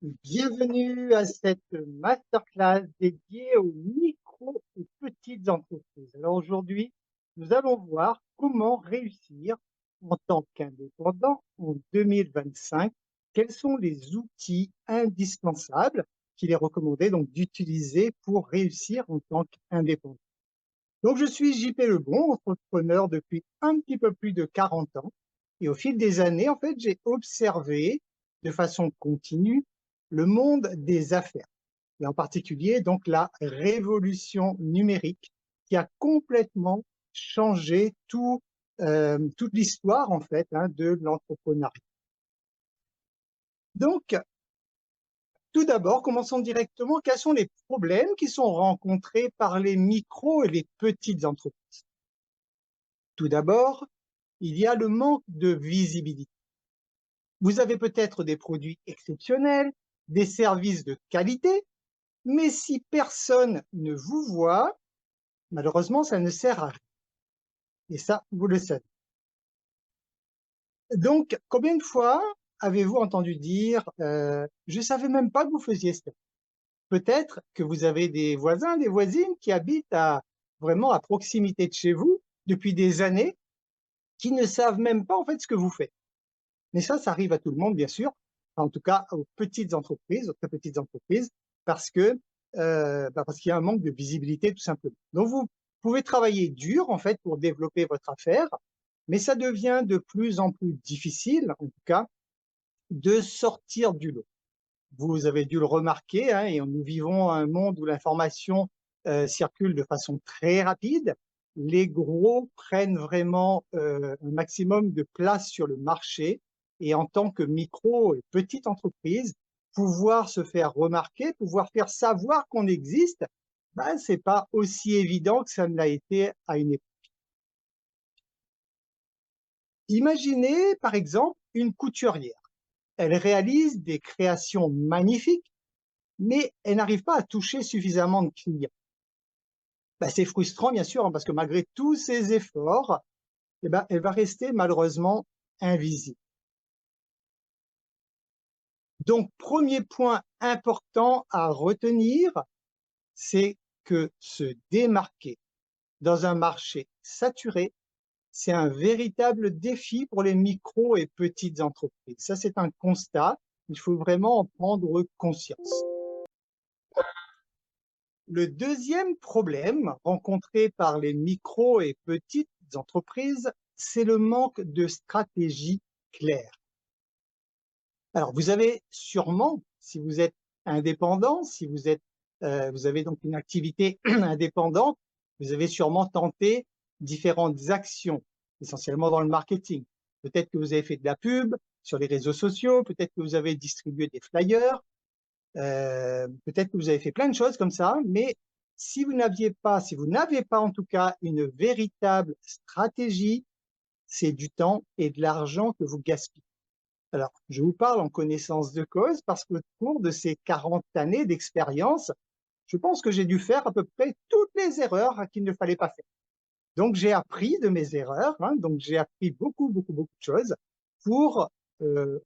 Bienvenue à cette masterclass dédiée aux micro et petites entreprises. Alors aujourd'hui, nous allons voir comment réussir en tant qu'indépendant en 2025. Quels sont les outils indispensables qu'il est recommandé donc d'utiliser pour réussir en tant qu'indépendant. Donc je suis JP Lebon, entrepreneur depuis un petit peu plus de 40 ans. Et au fil des années, en fait, j'ai observé de façon continue le monde des affaires, et en particulier donc la révolution numérique qui a complètement changé toute l'histoire en fait de l'entrepreneuriat. Donc, tout d'abord, commençons directement. Quels sont les problèmes qui sont rencontrés par les micros et les petites entreprises? Tout d'abord, il y a le manque de visibilité. Vous avez peut-être des produits exceptionnels, des services de qualité, mais si personne ne vous voit, malheureusement, ça ne sert à rien. Et ça, vous le savez. Donc, combien de fois avez-vous entendu dire je ne savais même pas que vous faisiez ça. Peut-être que vous avez des voisins, des voisines qui habitent vraiment à proximité de chez vous depuis des années, qui ne savent même pas en fait ce que vous faites. Mais ça arrive à tout le monde, bien sûr, en tout cas aux petites entreprises, aux très petites entreprises, parce parce qu'il y a un manque de visibilité, tout simplement. Donc, vous pouvez travailler dur, en fait, pour développer votre affaire, mais ça devient de plus en plus difficile, en tout cas, de sortir du lot. Vous avez dû le remarquer, hein, et nous vivons un monde où l'information circule de façon très rapide. Les gros prennent vraiment un maximum de place sur le marché, et en tant que micro et petite entreprise, pouvoir se faire remarquer, pouvoir faire savoir qu'on existe, ben, c'est pas aussi évident que ça ne l'a été à une époque. Imaginez par exemple une couturière. Elle réalise des créations magnifiques, mais elle n'arrive pas à toucher suffisamment de clients. Ben, c'est frustrant, bien sûr, hein, parce que malgré tous ses efforts, eh ben, elle va rester malheureusement invisible. Donc, premier point important à retenir, c'est que se démarquer dans un marché saturé, c'est un véritable défi pour les micro et petites entreprises. Ça, c'est un constat. Il faut vraiment en prendre conscience. Le deuxième problème rencontré par les micro et petites entreprises, c'est le manque de stratégie claire. Alors, vous avez sûrement, si vous êtes indépendant, si vous avez donc une activité indépendante, vous avez sûrement tenté différentes actions, essentiellement dans le marketing. Peut-être que vous avez fait de la pub sur les réseaux sociaux, peut-être que vous avez distribué des flyers, peut-être que vous avez fait plein de choses comme ça, mais si vous n'avez pas en tout cas une véritable stratégie, c'est du temps et de l'argent que vous gaspillez. Alors, je vous parle en connaissance de cause parce qu'au cours de ces 40 années d'expérience, je pense que j'ai dû faire à peu près toutes les erreurs qu'il ne fallait pas faire. Donc, j'ai appris de mes erreurs, hein, donc j'ai appris beaucoup de choses pour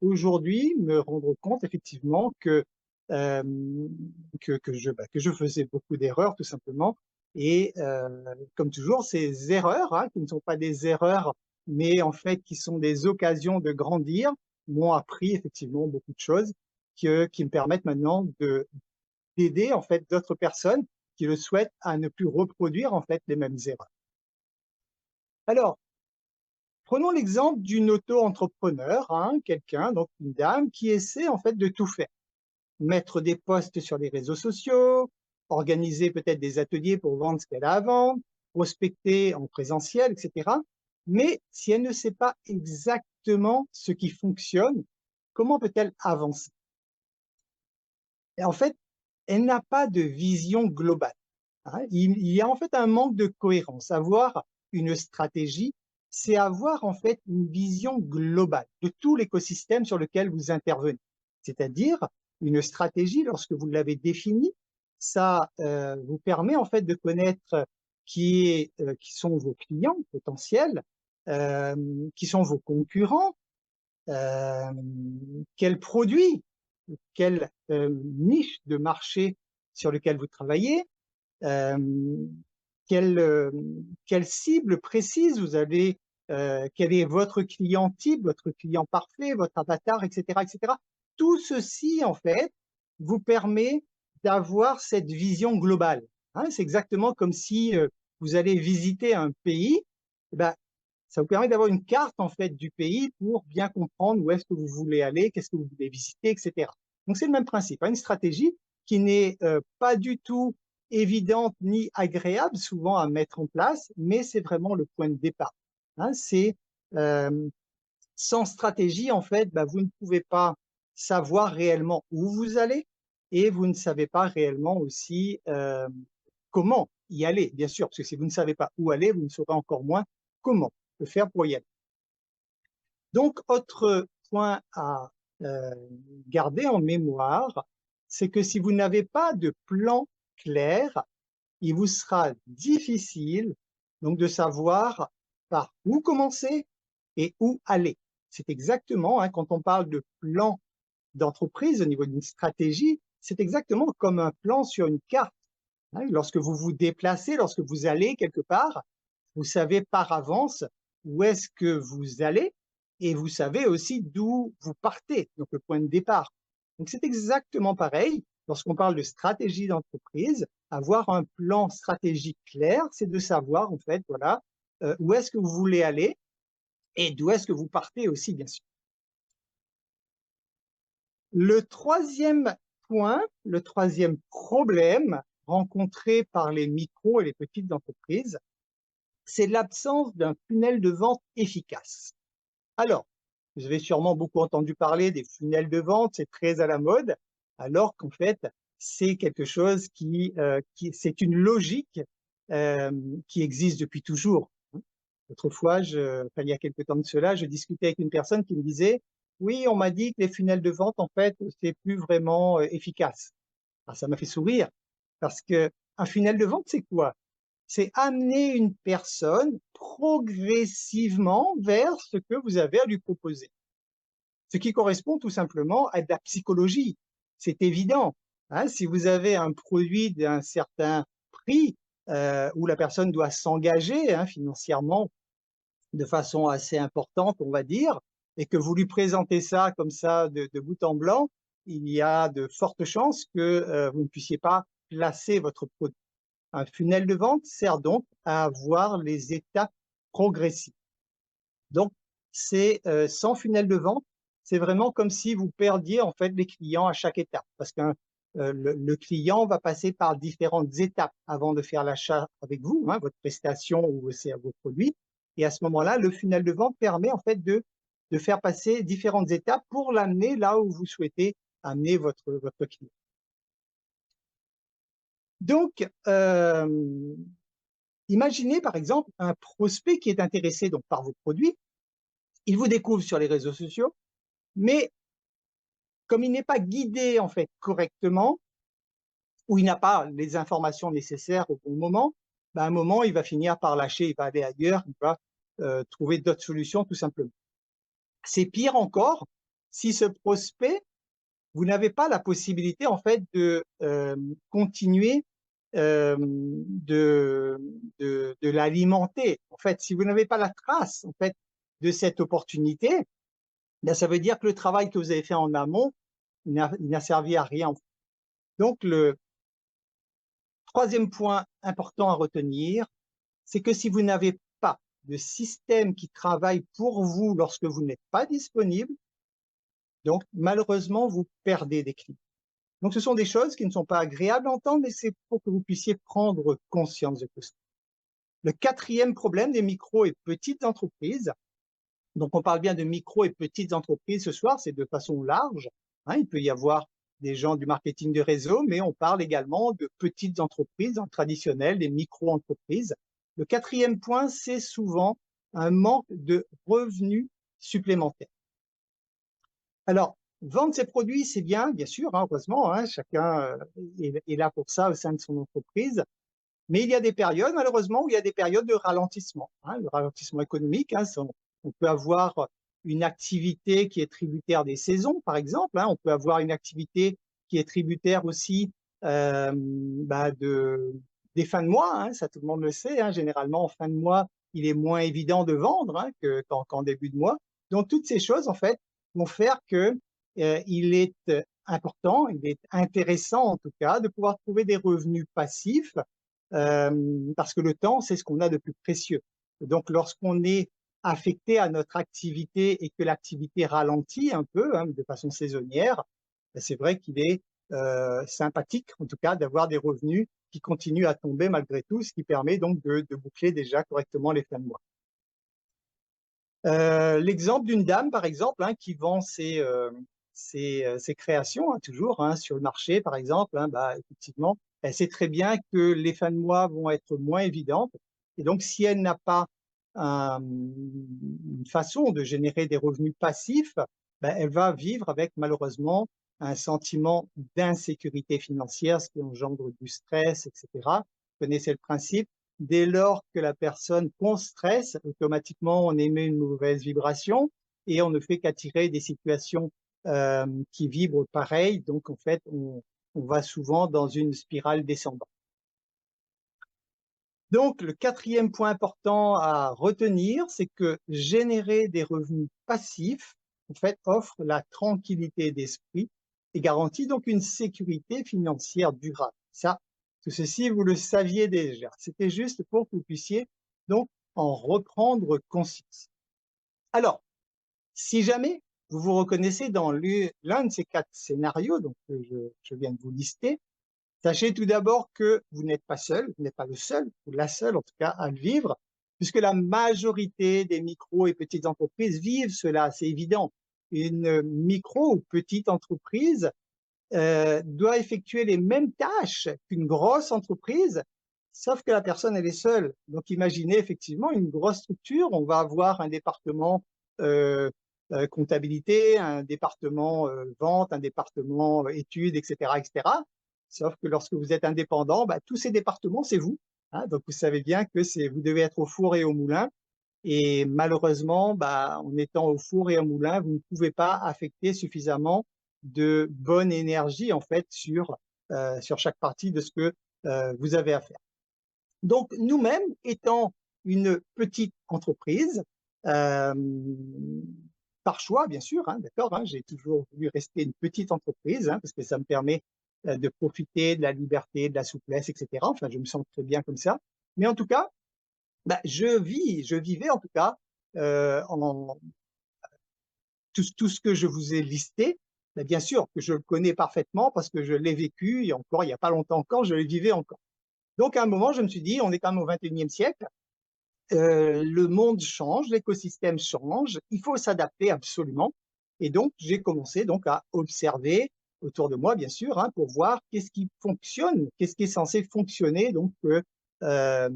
aujourd'hui me rendre compte effectivement euh, que je faisais beaucoup d'erreurs tout simplement. Et comme toujours, ces erreurs, hein, qui ne sont pas des erreurs, mais en fait qui sont des occasions de grandir, m'ont appris effectivement beaucoup de choses qui me permettent maintenant d'aider en fait d'autres personnes qui le souhaitent à ne plus reproduire en fait les mêmes erreurs. Alors, prenons l'exemple d'une auto-entrepreneur, hein, quelqu'un, donc une dame, qui essaie en fait de tout faire. Mettre des posts sur les réseaux sociaux, organiser peut-être des ateliers pour vendre ce qu'elle a à vendre, prospecter en présentiel, etc. Mais si elle ne sait pas exactement ce qui fonctionne, comment peut-elle avancer? Et en fait, elle n'a pas de vision globale, hein. Il y a en fait un manque de cohérence. Avoir une stratégie, c'est avoir en fait une vision globale de tout l'écosystème sur lequel vous intervenez. C'est-à-dire, une stratégie, lorsque vous l'avez définie, ça vous permet en fait de connaître qui sont vos clients potentiels, qui sont vos concurrents, quels produits quelle niche de marché sur lequel vous travaillez, euh, quelle cible précise vous avez, quel est votre client type, votre client parfait, votre avatar, etc., etc. Tout ceci, en fait, vous permet d'avoir cette vision globale. Hein, c'est exactement comme si vous allez visiter un pays, eh ben, ça vous permet d'avoir une carte en fait du pays pour bien comprendre où est-ce que vous voulez aller, qu'est-ce que vous voulez visiter, etc. Donc c'est le même principe, hein, une stratégie qui n'est pas du tout évidente ni agréable souvent à mettre en place, mais c'est vraiment le point de départ. Hein, c'est sans stratégie, en fait, bah, vous ne pouvez pas savoir réellement où vous allez et vous ne savez pas réellement aussi comment y aller, bien sûr, parce que si vous ne savez pas où aller, vous ne saurez encore moins comment le faire pour y aller. Donc, autre point à garder en mémoire, c'est que si vous n'avez pas de plan clair, il vous sera difficile donc de savoir par où commencer et où aller. C'est exactement, hein, quand on parle de plan d'entreprise au niveau d'une stratégie, c'est exactement comme un plan sur une carte. Hein. Lorsque vous vous déplacez, lorsque vous allez quelque part, vous savez par avance où est-ce que vous allez et vous savez aussi d'où vous partez, donc le point de départ. Donc c'est exactement pareil lorsqu'on parle de stratégie d'entreprise. Avoir un plan stratégique clair, c'est de savoir en fait, voilà, où est-ce que vous voulez aller et d'où est-ce que vous partez aussi, bien sûr. Le troisième point, le troisième problème rencontré par les micros et les petites entreprises, c'est l'absence d'un funnel de vente efficace. Alors, vous avez sûrement beaucoup entendu parler des funnels de vente, c'est très à la mode, alors qu'en fait, c'est quelque chose c'est une logique euh, qui existe depuis toujours. Autrefois, il y a quelques temps de cela, je discutais avec une personne qui me disait, oui, on m'a dit que les funnels de vente, en fait, c'est plus vraiment efficace. Alors, ça m'a fait sourire, parce que un funnel de vente, c'est quoi? C'est amener une personne progressivement vers ce que vous avez à lui proposer. Ce qui correspond tout simplement à de la psychologie. C'est évident. Hein, si vous avez un produit d'un certain prix où la personne doit s'engager hein, financièrement de façon assez importante, on va dire, et que vous lui présentez ça comme ça de bout en blanc, il y a de fortes chances que vous ne puissiez pas placer votre produit. Un funnel de vente sert donc à avoir les étapes progressives. Donc, c'est sans funnel de vente, c'est vraiment comme si vous perdiez en fait les clients à chaque étape, parce que le client va passer par différentes étapes avant de faire l'achat avec vous, hein, votre prestation ou vos produits. Et à ce moment-là, le funnel de vente permet en fait de faire passer différentes étapes pour l'amener là où vous souhaitez amener votre client. Donc, imaginez par exemple un prospect qui est intéressé donc par vos produits, il vous découvre sur les réseaux sociaux, mais comme il n'est pas guidé en fait correctement, ou il n'a pas les informations nécessaires au bon moment, ben, à un moment il va finir par lâcher, il va aller ailleurs, il va trouver d'autres solutions tout simplement. C'est pire encore si ce prospect, vous n'avez pas la possibilité en fait de continuer de l'alimenter. En fait, si vous n'avez pas la trace en fait de cette opportunité, ben, ça veut dire que le travail que vous avez fait en amont n'a servi à rien. Donc, le troisième point important à retenir, c'est que si vous n'avez pas de système qui travaille pour vous lorsque vous n'êtes pas disponible, donc malheureusement, vous perdez des clients. Donc, ce sont des choses qui ne sont pas agréables à entendre, mais c'est pour que vous puissiez prendre conscience de tout ça. Le quatrième problème des micro et petites entreprises, donc on parle bien de micro et petites entreprises ce soir, c'est de façon large. Hein, il peut y avoir des gens du marketing de réseau, mais on parle également de petites entreprises traditionnelles, des micro-entreprises. Le quatrième point, c'est souvent un manque de revenus supplémentaires. Alors, vendre ses produits, c'est bien sûr, hein, heureusement, hein, chacun est là pour ça au sein de son entreprise. Mais il y a des périodes, malheureusement, où il y a des périodes de ralentissement. Hein, le ralentissement économique, hein, on peut avoir une activité qui est tributaire des saisons, par exemple, hein. On peut avoir une activité qui est tributaire aussi des fins de mois, hein, ça tout le monde le sait, hein. Généralement, en fin de mois, il est moins évident de vendre, hein, qu'en début de mois. Donc, toutes ces choses, en fait, vont faire que il est important, il est intéressant en tout cas, de pouvoir trouver des revenus passifs, parce que le temps, c'est ce qu'on a de plus précieux. Donc, lorsqu'on est affecté à notre activité et que l'activité ralentit un peu, hein, de façon saisonnière, ben, c'est vrai qu'il est sympathique, en tout cas, d'avoir des revenus qui continuent à tomber malgré tout, ce qui permet donc de boucler déjà correctement les fins de mois. L'exemple d'une dame, par exemple, hein, qui vend ses créations, hein, toujours, hein, sur le marché, par exemple, hein, bah, effectivement, elle sait très bien que les fins de mois vont être moins évidentes. Et donc, si elle n'a pas une façon de générer des revenus passifs, bah, elle va vivre avec, malheureusement, un sentiment d'insécurité financière, ce qui engendre du stress, etc. Vous connaissez le principe. Dès lors que la personne qu'on stresse, automatiquement, on émet une mauvaise vibration et on ne fait qu'attirer des situations qui vibrent pareil. Donc, en fait, on va souvent dans une spirale descendante. Donc, le quatrième point important à retenir, c'est que générer des revenus passifs, en fait, offre la tranquillité d'esprit et garantit donc une sécurité financière durable. Ça, tout ceci, vous le saviez déjà. C'était juste pour que vous puissiez donc en reprendre conscience. Alors, si jamais vous vous reconnaissez dans l'un de ces 4 scénarios donc, que je viens de vous lister, sachez tout d'abord que vous n'êtes pas seul, vous n'êtes pas le seul, ou la seule en tout cas à le vivre, puisque la majorité des micro et petites entreprises vivent cela, c'est évident. Une micro ou petite entreprise doit effectuer les mêmes tâches qu'une grosse entreprise, sauf que la personne, elle est seule. Donc imaginez effectivement une grosse structure, on va avoir un département euh, comptabilité, un département vente, un département études, etc., etc. Sauf que lorsque vous êtes indépendant, bah, tous ces départements, c'est vous, hein. Donc vous savez bien que vous devez être au four et au moulin. Et malheureusement, bah, en étant au four et au moulin, vous ne pouvez pas affecter suffisamment de bonne énergie en fait sur chaque partie de ce que vous avez à faire. Donc nous-mêmes, étant une petite entreprise, euh, par choix bien sûr, hein, d'accord, hein, j'ai toujours voulu rester une petite entreprise hein, parce que ça me permet de profiter de la liberté, de la souplesse, etc. Enfin, je me sens très bien comme ça. Mais en tout cas, bah, je vivais en tout cas en tout ce que je vous ai listé, bah, bien sûr que je le connais parfaitement parce que je l'ai vécu et encore il n'y a pas longtemps encore, je le vivais encore. Donc à un moment, je me suis dit, on est quand même au 21e siècle, le monde change, l'écosystème change, il faut s'adapter absolument. Et donc j'ai commencé donc à observer autour de moi, bien sûr, hein, pour voir qu'est-ce qui fonctionne, qu'est-ce qui est censé fonctionner donc à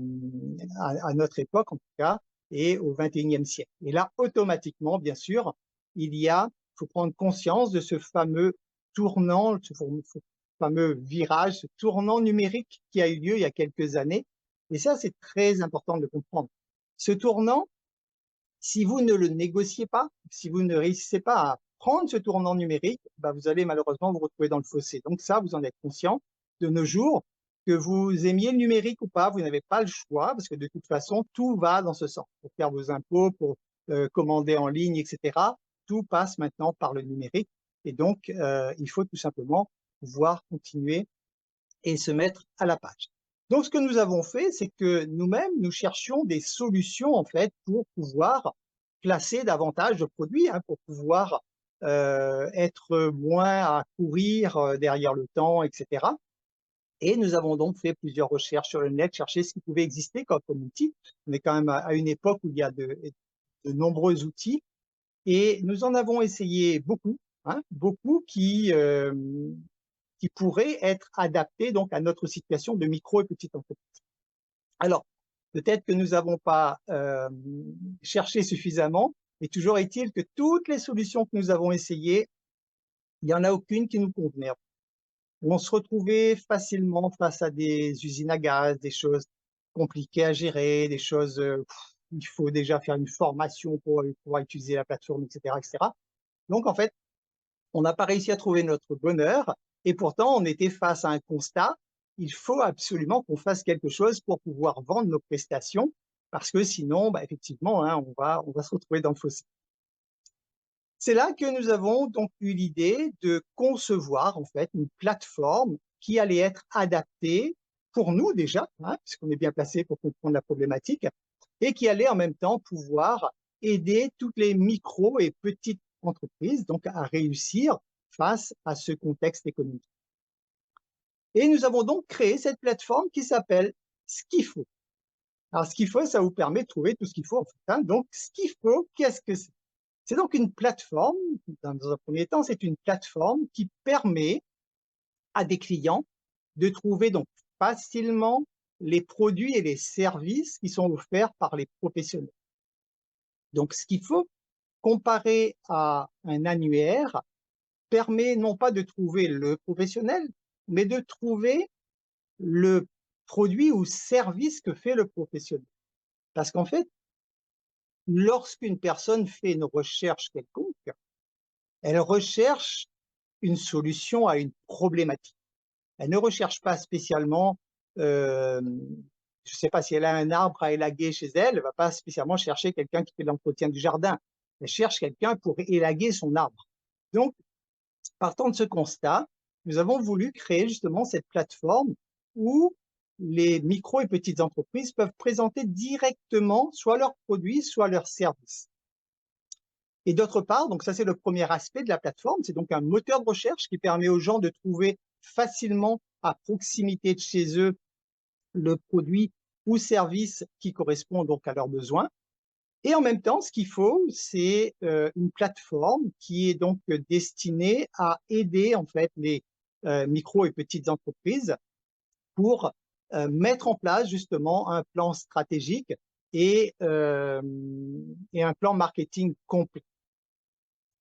notre époque en tout cas et au 21e siècle. Et là, automatiquement, bien sûr, il faut prendre conscience de ce fameux tournant, ce fameux virage, ce tournant numérique qui a eu lieu il y a quelques années. Et ça, c'est très important de comprendre. Ce tournant, si vous ne le négociez pas, si vous ne réussissez pas à prendre ce tournant numérique, bah vous allez malheureusement vous retrouver dans le fossé. Donc ça, vous en êtes conscient. De nos jours, que vous aimiez le numérique ou pas, vous n'avez pas le choix parce que de toute façon, tout va dans ce sens. Pour faire vos impôts, pour commander en ligne, etc., tout passe maintenant par le numérique. Et donc, il faut tout simplement pouvoir continuer et se mettre à la page. Donc, ce que nous avons fait, c'est que nous-mêmes, nous cherchions des solutions, en fait, pour pouvoir placer davantage de produits, hein, pour pouvoir être moins à courir derrière le temps, etc. Et nous avons donc fait plusieurs recherches sur le net, chercher ce qui pouvait exister comme outil. On est quand même à une époque où il y a de nombreux outils et nous en avons essayé beaucoup, hein, beaucoup qui pourraient être adaptés donc à notre situation de micro et petite entreprise. Alors, peut-être que nous n'avons pas cherché suffisamment, mais toujours est-il que toutes les solutions que nous avons essayées, il n'y en a aucune qui nous convenait. On se retrouvait facilement face à des usines à gaz, des choses compliquées à gérer, des choses il faut déjà faire une formation pour pouvoir utiliser la plateforme, etc., etc. Donc, en fait, on n'a pas réussi à trouver notre bonheur et pourtant, on était face à un constat. Il faut absolument qu'on fasse quelque chose pour pouvoir vendre nos prestations parce que sinon, bah, effectivement, hein, on va se retrouver dans le fossé. C'est là que nous avons donc eu l'idée de concevoir en fait une plateforme qui allait être adaptée pour nous déjà, hein, puisqu'on est bien placé pour comprendre la problématique, et qui allait en même temps pouvoir aider toutes les micros et petites entreprises donc à réussir face à ce contexte économique. Et nous avons donc créé cette plateforme qui s'appelle Skifo. Alors Skifo, ça vous permet de trouver tout ce qu'il faut en fait, hein. Donc Skifo, qu'est-ce que c'est? C'est donc une plateforme, dans un premier temps, c'est une plateforme qui permet à des clients de trouver donc facilement les produits et les services qui sont offerts par les professionnels. Donc, ce qu'il faut comparer à un annuaire permet non pas de trouver le professionnel, mais de trouver le produit ou service que fait le professionnel. Parce qu'en fait, lorsqu'une personne fait une recherche quelconque, elle recherche une solution à une problématique. Elle ne recherche pas spécialement, je ne sais pas si elle a un arbre à élaguer chez elle, elle ne va pas spécialement chercher quelqu'un qui fait l'entretien du jardin. Elle cherche quelqu'un pour élaguer son arbre. Donc, partant de ce constat, nous avons voulu créer justement cette plateforme où les micro et petites entreprises peuvent présenter directement soit leurs produits, soit leurs services. Et d'autre part, donc ça c'est le premier aspect de la plateforme, c'est donc un moteur de recherche qui permet aux gens de trouver facilement à proximité de chez eux le produit ou service qui correspond donc à leurs besoins. Et en même temps, ce qu'il faut, c'est une plateforme qui est donc destinée à aider en fait les micro et petites entreprises pour mettre en place justement un plan stratégique et un plan marketing complet.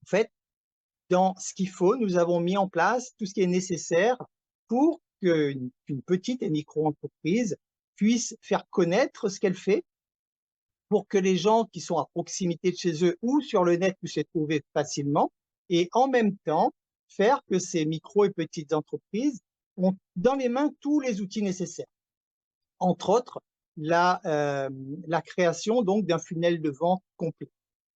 En fait, dans ce qu'il faut, nous avons mis en place tout ce qui est nécessaire pour qu'une petite et micro-entreprise puisse faire connaître ce qu'elle fait, pour que les gens qui sont à proximité de chez eux ou sur le net puissent les trouver facilement, et en même temps faire que ces micro et petites entreprises ont dans les mains tous les outils nécessaires. Entre autres, la création donc d'un funnel de vente complet.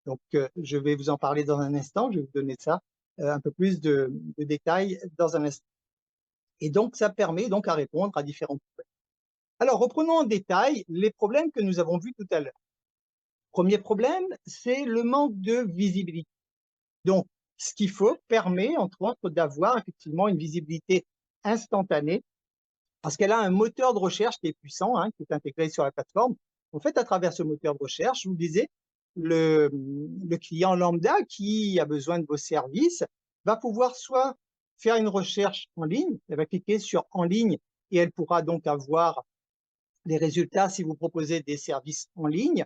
Donc, je vais vous en parler dans un instant, je vais vous donner ça, un peu plus de détails dans un instant. Et donc, ça permet donc à répondre à différents problèmes. Alors, reprenons en détail les problèmes que nous avons vus tout à l'heure. Premier problème, c'est le manque de visibilité. Donc, ce qu'il faut permet, entre autres, d'avoir effectivement une visibilité instantanée parce qu'elle a un moteur de recherche qui est puissant, hein, qui est intégré sur la plateforme. En fait, à travers ce moteur de recherche, je vous disais, le client lambda qui a besoin de vos services va pouvoir soit faire une recherche en ligne, elle va cliquer sur en ligne et elle pourra donc avoir les résultats si vous proposez des services en ligne,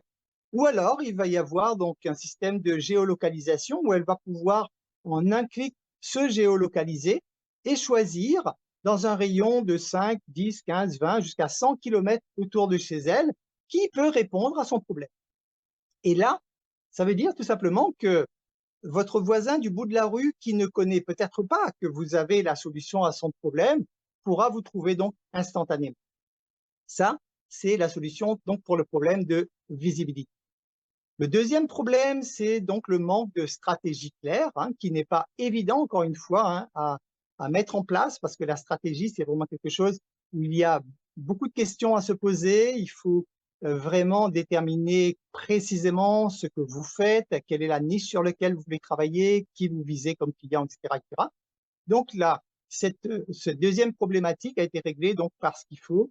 ou alors il va y avoir donc un système de géolocalisation où elle va pouvoir en un clic se géolocaliser et choisir dans un rayon de 5, 10, 15, 20 jusqu'à 100 km autour de chez elle qui peut répondre à son problème. Et là, ça veut dire tout simplement que votre voisin du bout de la rue qui ne connaît peut-être pas que vous avez la solution à son problème pourra vous trouver donc instantanément. Ça, c'est la solution donc pour le problème de visibilité. Le deuxième problème, c'est donc le manque de stratégie claire, hein, qui n'est pas évident, encore une fois, hein, à mettre en place, parce que la stratégie, c'est vraiment quelque chose où il y a beaucoup de questions à se poser. Il faut vraiment déterminer précisément ce que vous faites, quelle est la niche sur laquelle vous voulez travailler, qui vous visez comme client, etc., etc. Donc là, cette deuxième problématique a été réglée donc par ce qu'il faut,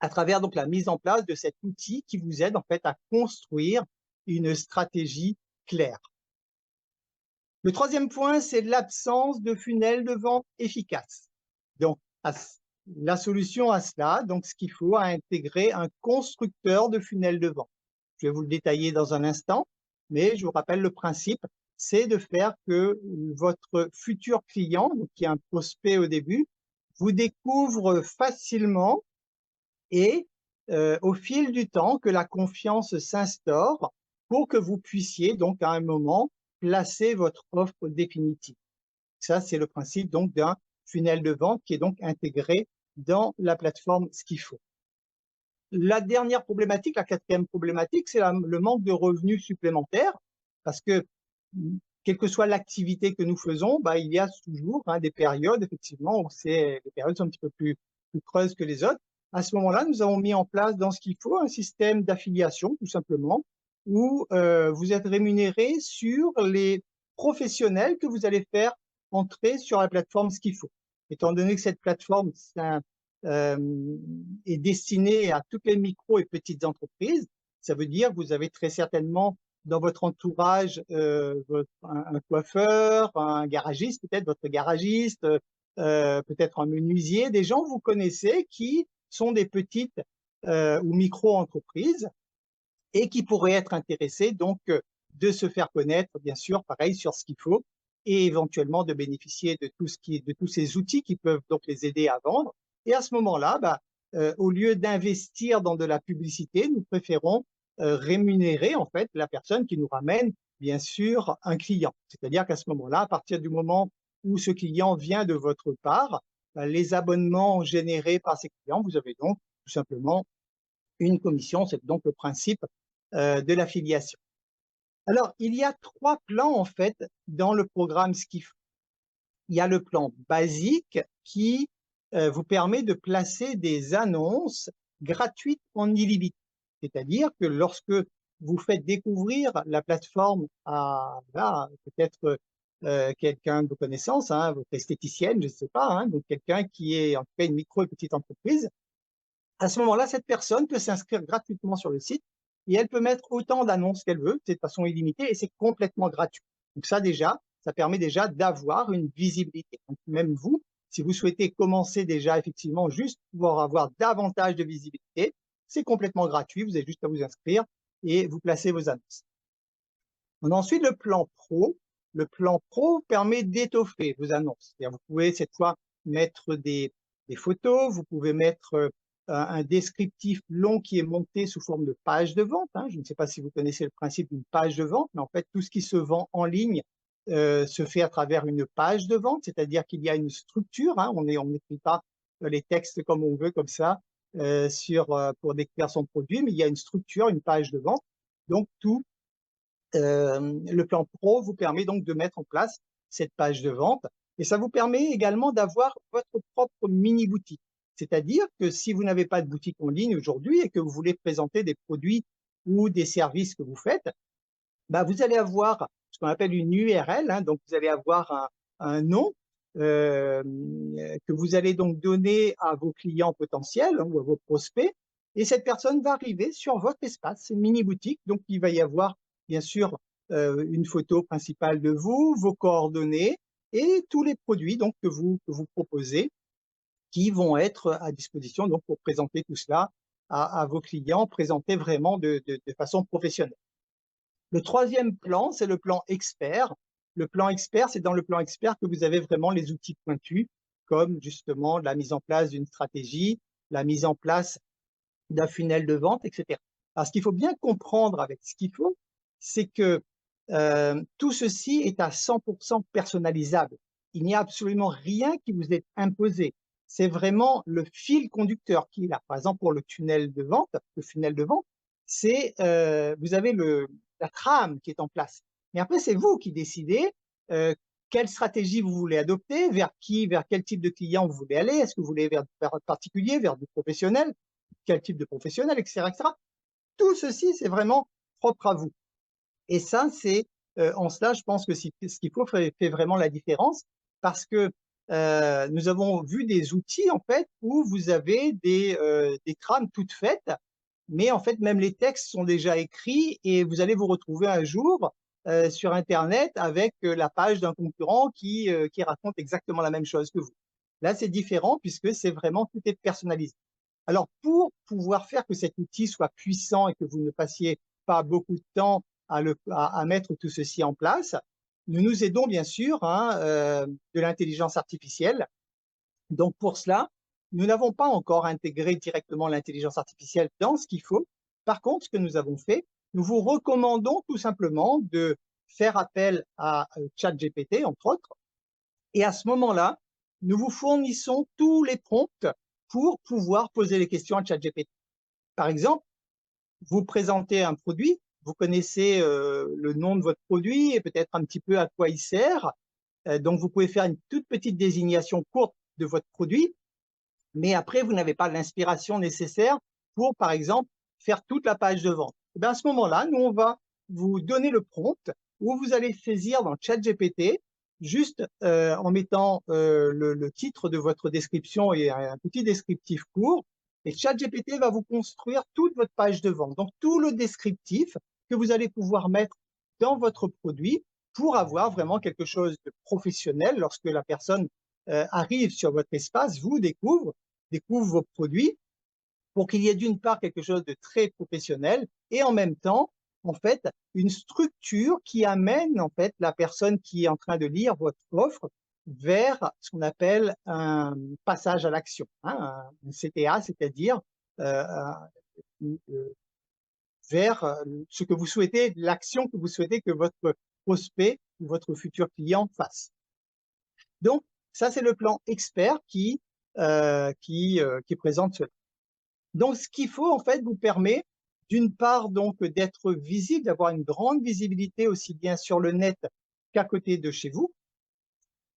à travers donc la mise en place de cet outil qui vous aide en fait à construire une stratégie claire. Le troisième point, c'est l'absence de funnel de vente efficace. Donc, la solution à cela, donc ce qu'il faut, à intégrer un constructeur de funnel de vente. Je vais vous le détailler dans un instant, mais je vous rappelle le principe, c'est de faire que votre futur client, donc qui est un prospect au début, vous découvre facilement et au fil du temps que la confiance s'instaure pour que vous puissiez donc à un moment placer votre offre définitive. Ça, c'est le principe donc d'un funnel de vente qui est donc intégré dans la plateforme Skifo. La dernière problématique, la quatrième problématique, c'est le manque de revenus supplémentaires parce que quelle que soit l'activité que nous faisons, bah, il y a toujours des périodes, effectivement, où les périodes sont un petit peu plus creuses que les autres. À ce moment-là, nous avons mis en place dans Skifo un système d'affiliation, tout simplement, où vous êtes rémunéré sur les professionnels que vous allez faire entrer sur la plateforme Skifo. Étant donné que cette plateforme est destinée à toutes les micro et petites entreprises, ça veut dire que vous avez très certainement dans votre entourage un coiffeur, un garagiste, peut-être votre garagiste, peut-être un menuisier, des gens que vous connaissez qui sont des petites ou micro-entreprises et qui pourraient être intéressés donc de se faire connaître, bien sûr, pareil, sur Skifo et éventuellement de bénéficier de tous ces outils qui peuvent donc les aider à vendre. Et à ce moment-là, bah, au lieu d'investir dans de la publicité, nous préférons rémunérer en fait la personne qui nous ramène bien sûr un client. C'est-à-dire qu'à ce moment-là, à partir du moment où ce client vient de votre part, bah, les abonnements générés par ces clients, vous avez donc tout simplement une commission. C'est donc le principe de l'affiliation. Alors, il y a 3 plans en fait dans le programme Skifo. Il y a le plan basique qui vous permet de placer des annonces gratuites en illimité. C'est-à-dire que lorsque vous faites découvrir la plateforme à peut-être quelqu'un de vos connaissances, votre esthéticienne, je ne sais pas, donc quelqu'un qui est en tout cas une micro et petite entreprise, à ce moment-là, cette personne peut s'inscrire gratuitement sur le site et elle peut mettre autant d'annonces qu'elle veut, c'est de façon illimitée et c'est complètement gratuit. Donc ça déjà, ça permet déjà d'avoir une visibilité. Donc même vous, si vous souhaitez commencer déjà effectivement juste pour avoir davantage de visibilité, c'est complètement gratuit, vous avez juste à vous inscrire et vous placez vos annonces. On a ensuite le plan pro. Le plan pro permet d'étoffer vos annonces. Vous pouvez cette fois mettre des photos, vous pouvez mettre un descriptif long qui est monté sous forme de page de vente. Je ne sais pas si vous connaissez le principe d'une page de vente, mais en fait, tout ce qui se vend en ligne se fait à travers une page de vente, c'est-à-dire qu'il y a une structure. On n'écrit pas les textes comme on veut, comme ça, pour décrire son produit, mais il y a une structure, une page de vente. Donc, le plan pro vous permet donc de mettre en place cette page de vente et ça vous permet également d'avoir votre propre mini-boutique. C'est-à-dire que si vous n'avez pas de boutique en ligne aujourd'hui et que vous voulez présenter des produits ou des services que vous faites, bah, vous allez avoir ce qu'on appelle une URL, donc vous allez avoir un nom que vous allez donc donner à vos clients potentiels ou à vos prospects et cette personne va arriver sur votre espace, une mini-boutique, donc il va y avoir bien sûr une photo principale de vous, vos coordonnées et tous les produits donc que vous proposez qui vont être à disposition donc pour présenter tout cela à vos clients, présenter vraiment de façon professionnelle. Le troisième plan, c'est le plan expert. Le plan expert, c'est dans le plan expert que vous avez vraiment les outils pointus, comme justement la mise en place d'une stratégie, la mise en place d'un funnel de vente, etc. Alors, ce qu'il faut bien comprendre avec ce qu'il faut, c'est que tout ceci est à 100% personnalisable. Il n'y a absolument rien qui vous est imposé. C'est vraiment le fil conducteur qui est là. Par exemple, pour le funnel de vente, c'est vous avez la trame qui est en place. Mais après, c'est vous qui décidez quelle stratégie vous voulez adopter, vers quel type de client vous voulez aller. Est-ce que vous voulez vers un particulier, vers du professionnel, quel type de professionnel, etc., etc. Tout ceci, c'est vraiment propre à vous. Et ça, c'est en cela, je pense que ce qu'il faut fait vraiment la différence parce que nous avons vu des outils en fait où vous avez des trames toutes faites, mais en fait même les textes sont déjà écrits et vous allez vous retrouver un jour sur Internet avec la page d'un concurrent qui raconte exactement la même chose que vous. Là, c'est différent puisque c'est vraiment tout est personnalisé. Alors, pour pouvoir faire que cet outil soit puissant et que vous ne passiez pas beaucoup de temps à mettre tout ceci en place, nous nous aidons bien sûr de l'intelligence artificielle. Donc, pour cela, nous n'avons pas encore intégré directement l'intelligence artificielle dans ce qu'il faut. Par contre, ce que nous avons fait, nous vous recommandons tout simplement de faire appel à ChatGPT, entre autres, et à ce moment-là, nous vous fournissons tous les prompts pour pouvoir poser les questions à ChatGPT. Par exemple, vous présentez un produit, vous connaissez le nom de votre produit et peut-être un petit peu à quoi il sert. Donc, vous pouvez faire une toute petite désignation courte de votre produit, mais après, vous n'avez pas l'inspiration nécessaire pour, par exemple, faire toute la page de vente. Et bien, à ce moment-là, nous, on va vous donner le prompt où vous allez saisir dans ChatGPT, juste en mettant le titre de votre description et un petit descriptif court, et ChatGPT va vous construire toute votre page de vente. Donc, tout le descriptif que vous allez pouvoir mettre dans votre produit pour avoir vraiment quelque chose de professionnel lorsque la personne arrive sur votre espace, vous découvre vos produits pour qu'il y ait d'une part quelque chose de très professionnel et en même temps, en fait, une structure qui amène en fait la personne qui est en train de lire votre offre vers ce qu'on appelle un passage à l'action, hein, un CTA, c'est-à-dire euh, vers ce que vous souhaitez, l'action que vous souhaitez que votre prospect ou votre futur client fasse. Donc, ça, c'est le plan expert qui présente cela. Donc, ce qu'il faut, en fait, vous permet, d'une part, donc, d'être visible, d'avoir une grande visibilité aussi bien sur le net qu'à côté de chez vous.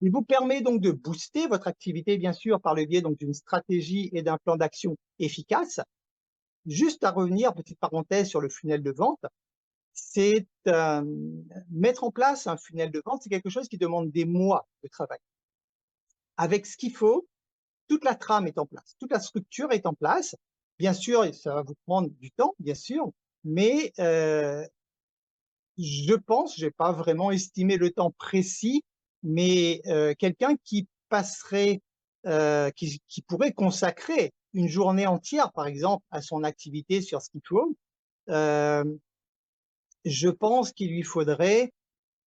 Il vous permet donc de booster votre activité, bien sûr, par le biais donc d'une stratégie et d'un plan d'action efficace. Juste à revenir, petite parenthèse sur le funnel de vente, c'est mettre en place un funnel de vente, c'est quelque chose qui demande des mois de travail. Avec ce qu'il faut, toute la trame est en place, toute la structure est en place. Bien sûr, ça va vous prendre du temps, bien sûr, mais je pense, je n'ai pas vraiment estimé le temps précis, mais quelqu'un qui passerait, qui pourrait consacrer une journée entière, par exemple, à son activité sur ce qu'il faut, je pense qu'il lui faudrait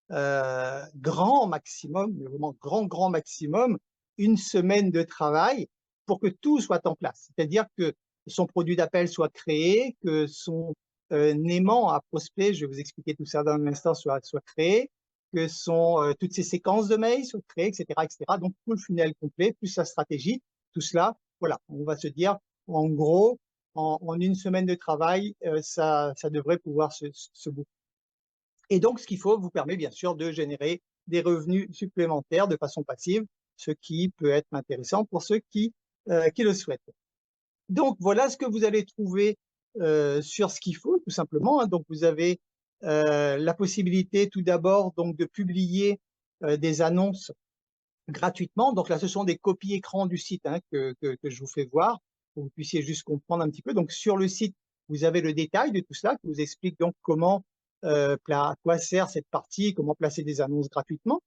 grand maximum, vraiment grand maximum, une semaine de travail pour que tout soit en place. C'est-à-dire que son produit d'appel soit créé, que son aimant à prospect, je vais vous expliquer tout ça dans un instant, soit créé, que toutes ces séquences de mails soient créées, etc., etc. Donc, tout le funnel complet, plus sa stratégie, tout cela, voilà, on va se dire, en gros, en une semaine de travail, ça devrait pouvoir se boucler. Et donc, ce qu'il faut vous permet bien sûr de générer des revenus supplémentaires de façon passive, ce qui peut être intéressant pour ceux qui le souhaitent. Donc, voilà ce que vous allez trouver sur ce qu'il faut, tout simplement, hein. Donc, vous avez la possibilité tout d'abord donc de publier des annonces gratuitement. Donc là, ce sont des copies écran du site, hein, que je vous fais voir pour que vous puissiez juste comprendre un petit peu. Donc, sur le site, vous avez le détail de tout cela qui vous explique donc comment, à quoi sert cette partie, comment placer des annonces gratuitement.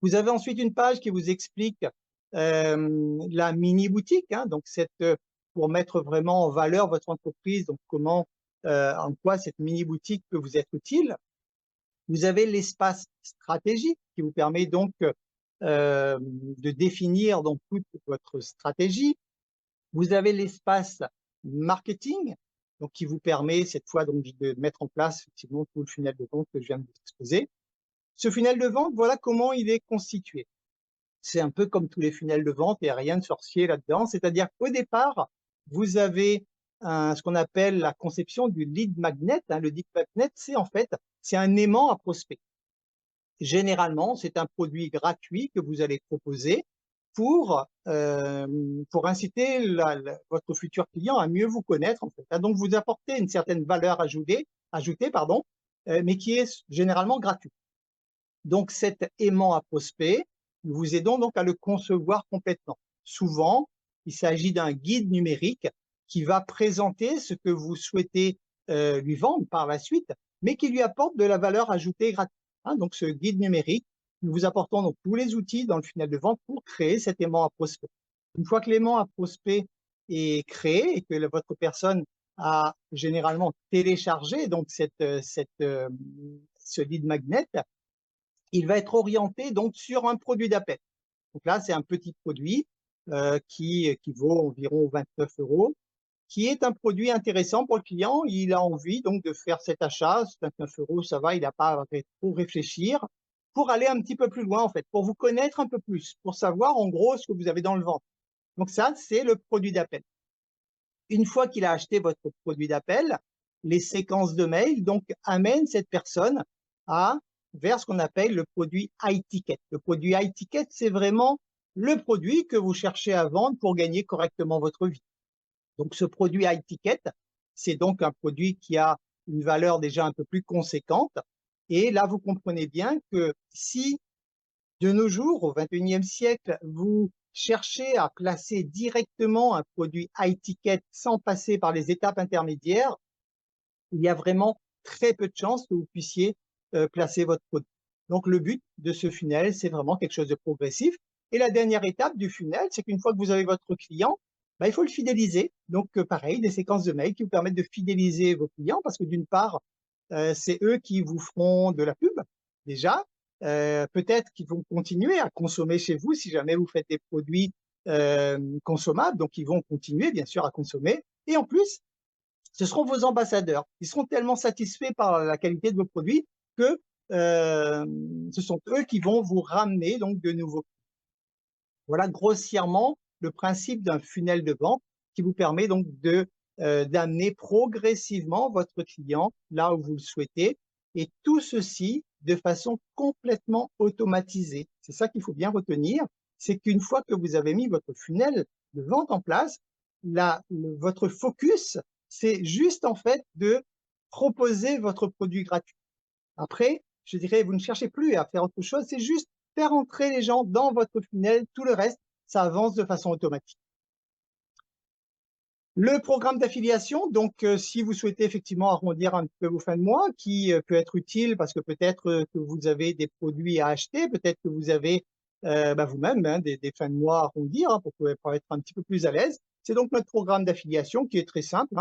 Vous avez ensuite une page qui vous explique la mini-boutique, hein, donc pour mettre vraiment en valeur votre entreprise, donc en quoi cette mini-boutique peut vous être utile. Vous avez l'espace stratégique qui vous permet donc de définir donc toute votre stratégie. Vous avez l'espace marketing, donc qui vous permet cette fois donc de mettre en place effectivement tout le funnel de vente que je viens de vous exposer. Ce funnel de vente, voilà comment il est constitué. C'est un peu comme tous les funnels de vente, il n'y a rien de sorcier là-dedans. C'est-à-dire qu'au départ, vous avez ce qu'on appelle la conception du lead magnet, hein. Le lead magnet, c'est un aimant à prospect. Généralement, c'est un produit gratuit que vous allez proposer pour inciter votre futur client à mieux vous connaître, en fait, hein. Donc, vous apportez une certaine valeur ajoutée, mais qui est généralement gratuite. Donc, cet aimant à prospect, nous vous aidons donc à le concevoir complètement. Souvent, il s'agit d'un guide numérique qui va présenter ce que vous souhaitez lui vendre par la suite, mais qui lui apporte de la valeur ajoutée gratuite, hein. Donc, ce guide numérique, nous vous apportons donc tous les outils dans le funnel de vente pour créer cet aimant à prospect. Une fois que l'aimant à prospect est créé et que votre personne a généralement téléchargé donc ce lead magnet, il va être orienté donc sur un produit d'appel. Donc là, c'est un petit produit qui vaut environ 29 €, qui est un produit intéressant pour le client. Il a envie donc de faire cet achat. 29 €, ça va, il n'a pas à trop réfléchir pour aller un petit peu plus loin, en fait, pour vous connaître un peu plus, pour savoir en gros ce que vous avez dans le ventre. Donc ça, c'est le produit d'appel. Une fois qu'il a acheté votre produit d'appel, les séquences de mails donc amènent cette personne vers ce qu'on appelle le produit high ticket. Le produit high ticket, c'est vraiment le produit que vous cherchez à vendre pour gagner correctement votre vie. Donc ce produit high ticket, c'est donc un produit qui a une valeur déjà un peu plus conséquente. Et là, vous comprenez bien que si de nos jours, au XXIe siècle, vous cherchez à placer directement un produit high ticket sans passer par les étapes intermédiaires, il y a vraiment très peu de chances que vous puissiez placer votre produit. Donc le but de ce funnel, c'est vraiment quelque chose de progressif. Et la dernière étape du funnel, c'est qu'une fois que vous avez votre client, il faut le fidéliser. Donc pareil, des séquences de mails qui vous permettent de fidéliser vos clients parce que d'une part, c'est eux qui vous feront de la pub déjà. Peut-être qu'ils vont continuer à consommer chez vous si jamais vous faites des produits consommables. Donc ils vont continuer bien sûr à consommer. Et en plus, ce seront vos ambassadeurs. Ils seront tellement satisfaits par la qualité de vos produits que ce sont eux qui vont vous ramener donc de nouveaux. Voilà grossièrement le principe d'un funnel de vente qui vous permet donc d'amener progressivement votre client là où vous le souhaitez, et tout ceci de façon complètement automatisée. C'est ça qu'il faut bien retenir, c'est qu'une fois que vous avez mis votre funnel de vente en place, votre focus, c'est juste en fait de proposer votre produit gratuit. Après, je dirais, vous ne cherchez plus à faire autre chose, c'est juste faire entrer les gens dans votre funnel. Tout le reste, ça avance de façon automatique. Le programme d'affiliation, donc si vous souhaitez effectivement arrondir un peu vos fins de mois, qui peut être utile parce que peut-être que vous avez des produits à acheter, peut-être que vous avez vous-même des fins de mois à arrondir pour être un petit peu plus à l'aise. C'est donc notre programme d'affiliation qui est très simple.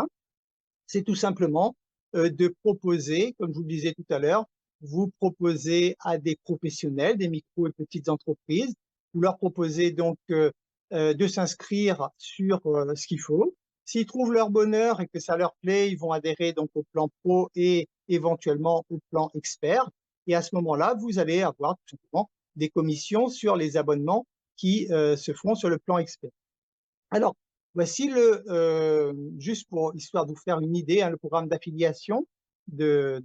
C'est tout simplement de proposer, comme je vous le disais tout à l'heure, vous proposez à des professionnels, des micro et petites entreprises, vous leur proposez donc de s'inscrire sur ce qu'il faut. S'ils trouvent leur bonheur et que ça leur plaît, ils vont adhérer donc au plan pro et éventuellement au plan expert. Et à ce moment-là, vous allez avoir tout simplement des commissions sur les abonnements qui se font sur le plan expert. Alors, voici juste pour histoire de vous faire une idée, le programme d'affiliation de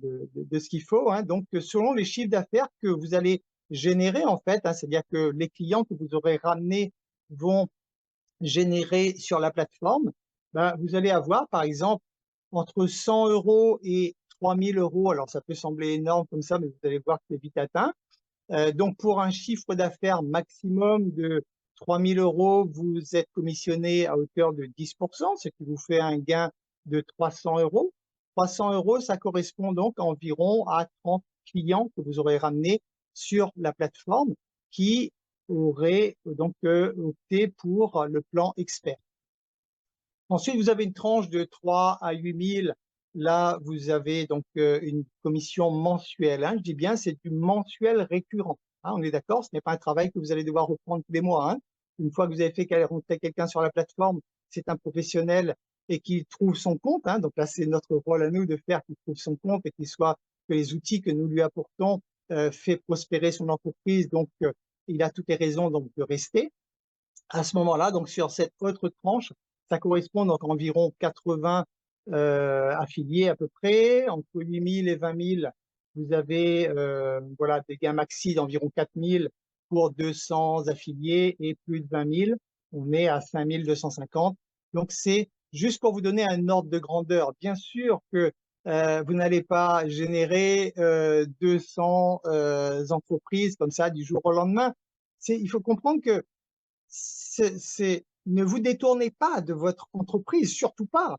ce qu'il faut. Donc, selon les chiffres d'affaires que vous allez générer, en fait, c'est-à-dire que les clients que vous aurez ramenés vont générer sur la plateforme, vous allez avoir, par exemple, entre 100 € et 3000 €. Alors, ça peut sembler énorme comme ça, mais vous allez voir que c'est vite atteint. Donc, pour un chiffre d'affaires maximum de 3000 €, vous êtes commissionné à hauteur de 10%, ce qui vous fait un gain de 300 €. 300 €, ça correspond donc environ à 30 clients que vous aurez ramenés sur la plateforme qui auraient donc opté pour le plan expert. Ensuite, vous avez une tranche de 3 à 8 000. Là, vous avez donc une commission mensuelle. Je dis bien, c'est du mensuel récurrent. On est d'accord, ce n'est pas un travail que vous allez devoir reprendre tous les mois. Une fois que vous avez fait rentrer quelqu'un sur la plateforme, c'est un professionnel et qu'il trouve son compte. Donc là, c'est notre rôle à nous de faire qu'il trouve son compte et que les outils que nous lui apportons fait prospérer son entreprise. Donc, il a toutes les raisons donc, de rester. À ce moment-là, donc sur cette autre tranche, ça correspond donc à environ 80 affiliés à peu près. Entre 8 000 et 20 000, vous avez des gains maxi d'environ 4 000 pour 200 affiliés, et plus de 20 000, on est à 5 250. Donc c'est juste pour vous donner un ordre de grandeur. Bien sûr que vous n'allez pas générer 200 entreprises comme ça du jour au lendemain. Il faut comprendre que ne vous détournez pas de votre entreprise, surtout pas.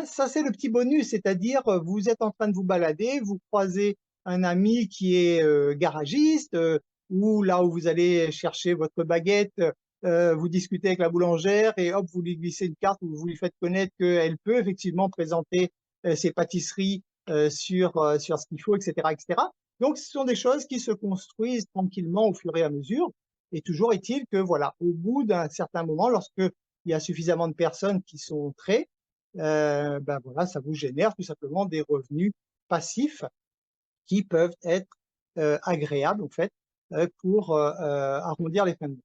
Ça, c'est le petit bonus, c'est-à-dire vous êtes en train de vous balader, vous croisez un ami qui est garagiste, ou là où vous allez chercher votre baguette, vous discutez avec la boulangère et hop, vous lui glissez une carte où vous lui faites connaître qu'elle peut effectivement présenter ses pâtisseries sur ce qu'il faut, etc., etc. Donc, ce sont des choses qui se construisent tranquillement au fur et à mesure. Et toujours est-il que, voilà, au bout d'un certain moment, lorsque il y a suffisamment de personnes qui sont entrées, ben voilà, ça vous génère tout simplement des revenus passifs qui peuvent être agréables, en fait, pour arrondir les fins de mois.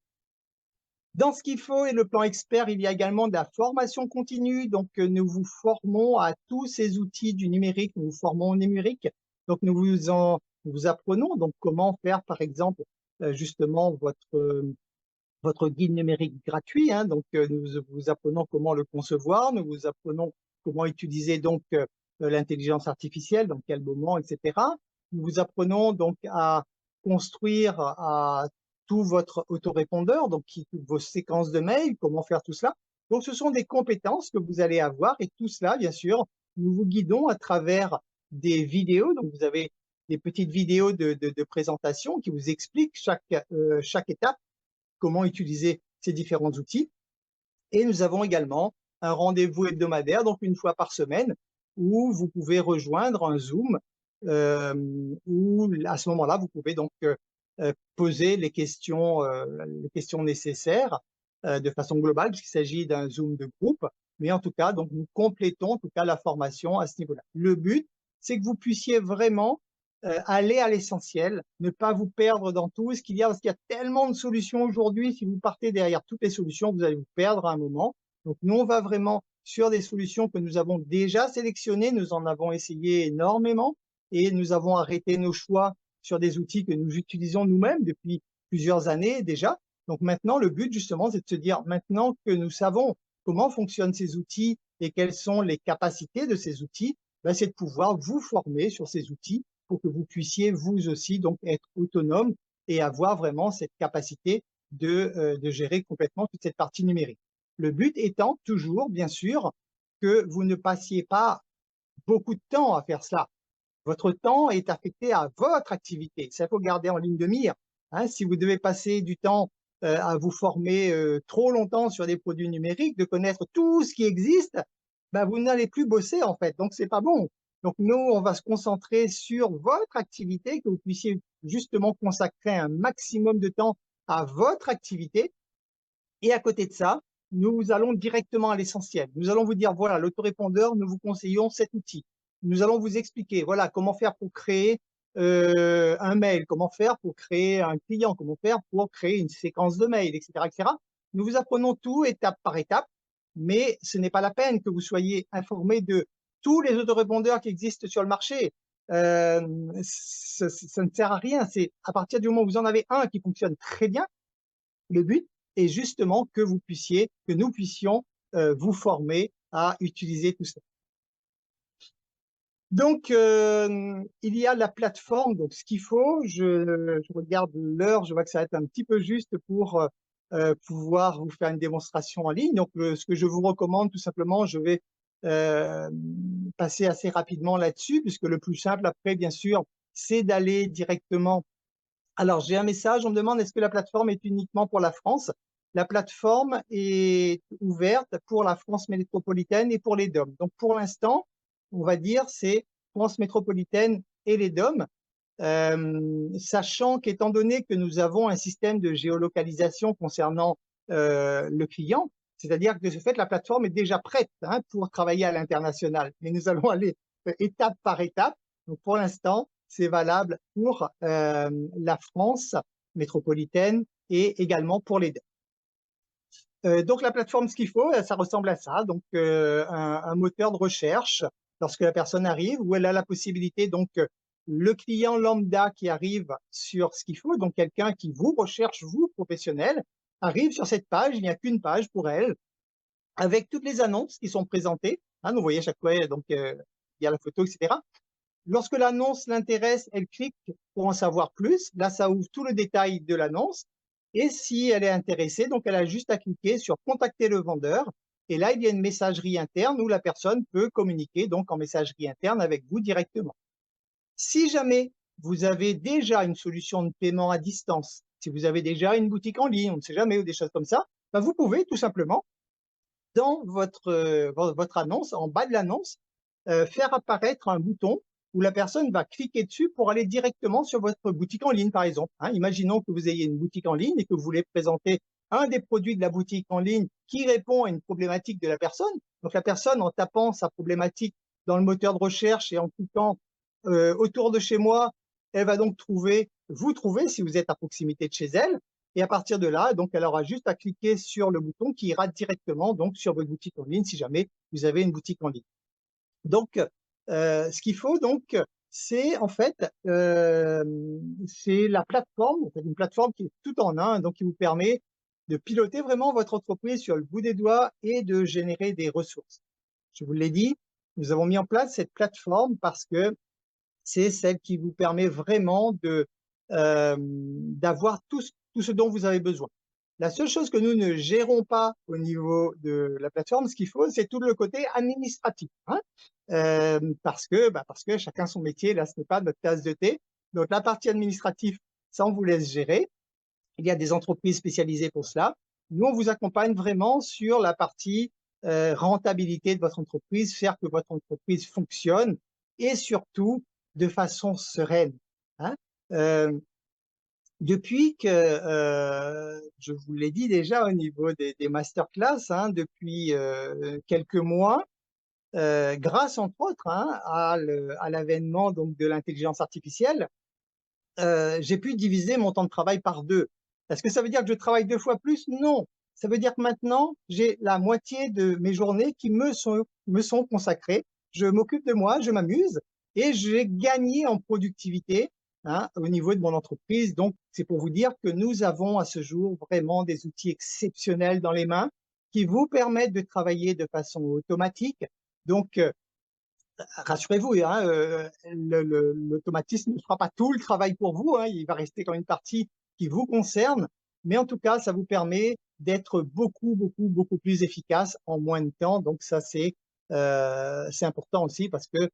Dans ce qu'il faut et le plan expert, il y a également de la formation continue. Donc, nous vous formons à tous ces outils du numérique. Nous vous formons au numérique. Donc, nous vous apprenons donc comment faire, par exemple, justement votre guide numérique gratuit. Hein. Donc, nous vous apprenons comment le concevoir. Nous vous apprenons comment utiliser donc l'intelligence artificielle, dans quel moment, etc. Nous vous apprenons donc à construire tout votre autorépondeur, donc vos séquences de mails, comment faire tout cela. Donc, ce sont des compétences que vous allez avoir et tout cela, bien sûr, nous vous guidons à travers des vidéos. Donc, vous avez des petites vidéos de présentation qui vous expliquent chaque étape, comment utiliser ces différents outils. Et nous avons également un rendez-vous hebdomadaire, donc une fois par semaine, où vous pouvez rejoindre un Zoom, où à ce moment-là, vous pouvez donc poser les questions nécessaires de façon globale, puisqu'il s'agit d'un Zoom de groupe. Mais en tout cas, donc nous complétons en tout cas la formation à ce niveau-là. Le but, c'est que vous puissiez vraiment aller à l'essentiel, ne pas vous perdre dans tout ce qu'il y a, parce qu'il y a tellement de solutions aujourd'hui. Si vous partez derrière toutes les solutions, vous allez vous perdre à un moment. Donc, nous, on va vraiment sur des solutions que nous avons déjà sélectionnées. Nous en avons essayé énormément et nous avons arrêté nos choix sur des outils que nous utilisons nous-mêmes depuis plusieurs années déjà. Donc, maintenant, le but, justement, c'est de se dire, maintenant que nous savons comment fonctionnent ces outils et quelles sont les capacités de ces outils, ben, c'est de pouvoir vous former sur ces outils pour que vous puissiez vous aussi donc être autonome et avoir vraiment cette capacité de gérer complètement toute cette partie numérique. Le but étant toujours, bien sûr, que vous ne passiez pas beaucoup de temps à faire cela. Votre temps est affecté à votre activité. Ça, il faut garder en ligne de mire. Hein, si vous devez passer du temps à vous former trop longtemps sur des produits numériques, de connaître tout ce qui existe, ben, vous n'allez plus bosser en fait. Donc, c'est pas bon. Donc, nous, on va se concentrer sur votre activité, que vous puissiez justement consacrer un maximum de temps à votre activité. Et à côté de ça, nous allons directement à l'essentiel. Nous allons vous dire, voilà, l'autorépondeur, nous vous conseillons cet outil. Nous allons vous expliquer, voilà, comment faire pour créer un mail, comment faire pour créer un client, comment faire pour créer une séquence de mails, etc., etc. Nous vous apprenons tout étape par étape, mais ce n'est pas la peine que vous soyez informé de tous les autorépondeurs qui existent sur le marché. Ça ne sert à rien. C'est à partir du moment où vous en avez un qui fonctionne très bien, le but est justement que nous puissions vous former à utiliser tout ça. Donc, il y a la plateforme, donc ce qu'il faut, je regarde l'heure, je vois que ça va être un petit peu juste pour pouvoir vous faire une démonstration en ligne. Donc, ce que je vous recommande, tout simplement, je vais passer assez rapidement là-dessus, puisque le plus simple après, bien sûr, c'est d'aller directement. Alors, j'ai un message, on me demande est-ce que la plateforme est uniquement pour la France? La plateforme est ouverte pour la France métropolitaine et pour les DOM. Donc, pour l'instant, on va dire c'est France métropolitaine et les DOM, sachant qu'étant donné que nous avons un système de géolocalisation concernant le client, c'est-à-dire que de ce fait, la plateforme est déjà prête hein, pour travailler à l'international. Mais nous allons aller étape par étape. Donc, pour l'instant, c'est valable pour la France métropolitaine et également pour les deux. Donc la plateforme, ce qu'il faut, ça ressemble à ça. Donc un moteur de recherche lorsque la personne arrive, où elle a la possibilité, donc le client lambda qui arrive sur ce qu'il faut, donc quelqu'un qui vous recherche, vous, professionnel, arrive sur cette page, il n'y a qu'une page pour elle, avec toutes les annonces qui sont présentées. Hein, vous voyez à chaque fois, donc il y a la photo, etc. Lorsque l'annonce l'intéresse, elle clique pour en savoir plus. Là, ça ouvre tout le détail de l'annonce. Et si elle est intéressée, donc elle a juste à cliquer sur contacter le vendeur. Et là, il y a une messagerie interne où la personne peut communiquer donc en messagerie interne avec vous directement. Si jamais vous avez déjà une solution de paiement à distance, si vous avez déjà une boutique en ligne, on ne sait jamais, ou des choses comme ça, ben vous pouvez tout simplement, dans votre annonce, en bas de l'annonce, faire apparaître un bouton où la personne va cliquer dessus pour aller directement sur votre boutique en ligne, par exemple. Hein. Imaginons que vous ayez une boutique en ligne et que vous voulez présenter un des produits de la boutique en ligne qui répond à une problématique de la personne. Donc, la personne, en tapant sa problématique dans le moteur de recherche et en cliquant autour de chez moi, elle va donc vous trouver si vous êtes à proximité de chez elle. Et à partir de là, donc, elle aura juste à cliquer sur le bouton qui ira directement donc sur votre boutique en ligne si jamais vous avez une boutique en ligne. Donc, ce qu'il faut donc, c'est en fait, c'est la plateforme, en fait, une plateforme qui est tout en un, donc qui vous permet de piloter vraiment votre entreprise sur le bout des doigts et de générer des ressources. Je vous l'ai dit, nous avons mis en place cette plateforme parce que c'est celle qui vous permet vraiment d'avoir tout ce dont vous avez besoin. La seule chose que nous ne gérons pas au niveau de la plateforme, ce qu'il faut, c'est tout le côté administratif, hein, parce que chacun son métier, là, ce n'est pas notre tasse de thé. Donc, la partie administrative, ça, on vous laisse gérer. Il y a des entreprises spécialisées pour cela. Nous, on vous accompagne vraiment sur la partie rentabilité de votre entreprise, faire que votre entreprise fonctionne et surtout de façon sereine. Hein. Depuis que, je vous l'ai dit déjà au niveau des masterclass, hein, depuis quelques mois, grâce entre autres hein, à l'avènement donc de l'intelligence artificielle, j'ai pu diviser mon temps de travail par deux. Est-ce que ça veut dire que je travaille 2 fois plus? Non. Ça veut dire que maintenant, j'ai la moitié de mes journées qui me sont consacrées. Je m'occupe de moi, je m'amuse et j'ai gagné en productivité hein, au niveau de mon entreprise. Donc, c'est pour vous dire que nous avons à ce jour vraiment des outils exceptionnels dans les mains qui vous permettent de travailler de façon automatique. Donc, rassurez-vous, hein, l'automatisme ne fera pas tout le travail pour vous, hein, il va rester quand même une partie qui vous concerne, mais en tout cas, ça vous permet d'être beaucoup plus efficace en moins de temps. Donc ça, c'est important aussi parce que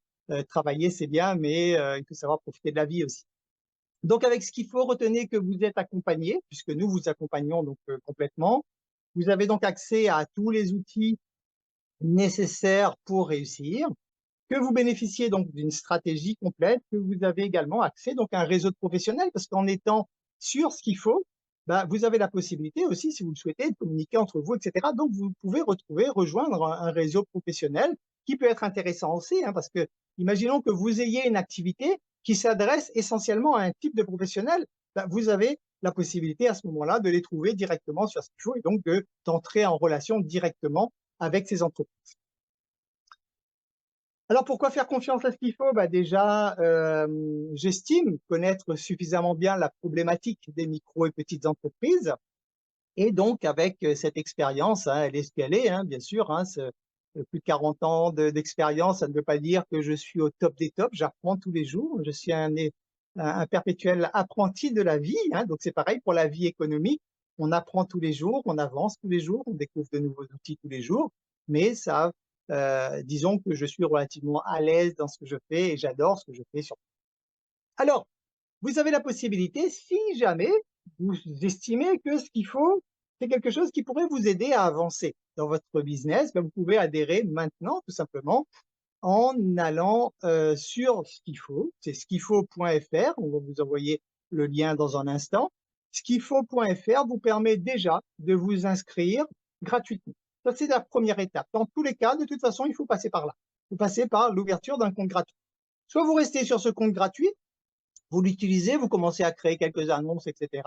travailler, c'est bien, mais il faut savoir profiter de la vie aussi. Donc avec ce qu'il faut, retenez que vous êtes accompagné, puisque nous vous accompagnons donc complètement. Vous avez donc accès à tous les outils nécessaires pour réussir, que vous bénéficiez donc d'une stratégie complète, que vous avez également accès donc à un réseau de professionnels, parce qu'en étant sur ce qu'il faut, bah, vous avez la possibilité aussi, si vous le souhaitez, de communiquer entre vous, etc. Donc, vous pouvez rejoindre un réseau professionnel qui peut être intéressant aussi, hein, parce que imaginons que vous ayez une activité qui s'adresse essentiellement à un type de professionnel, bah, vous avez la possibilité à ce moment-là de les trouver directement sur ce qu'il faut et donc d'entrer en relation directement avec ces entreprises. Alors, pourquoi faire confiance à ce qu'il faut? Bah déjà, j'estime connaître suffisamment bien la problématique des micro et petites entreprises. Et donc, avec cette expérience, hein, elle est ce qu'elle est, hein, bien sûr. Hein, plus de 40 ans d'expérience, ça ne veut pas dire que je suis au top des tops. J'apprends tous les jours. Je suis un perpétuel apprenti de la vie. Hein, donc, c'est pareil pour la vie économique. On apprend tous les jours, on avance tous les jours, on découvre de nouveaux outils tous les jours. Mais ça, disons que je suis relativement à l'aise dans ce que je fais et j'adore ce que je fais surtout. Alors, vous avez la possibilité, si jamais vous estimez que ce qu'il faut, c'est quelque chose qui pourrait vous aider à avancer dans votre business, ben vous pouvez adhérer maintenant, tout simplement, en allant sur ce qu'il faut. C'est ce-qu'il-faut.fr. On va vous envoyer le lien dans un instant. Ce-qu'il-faut.fr vous permet déjà de vous inscrire gratuitement. Ça, c'est la première étape. Dans tous les cas, de toute façon, il faut passer par là. Vous passez par l'ouverture d'un compte gratuit. Soit vous restez sur ce compte gratuit, vous l'utilisez, vous commencez à créer quelques annonces, etc.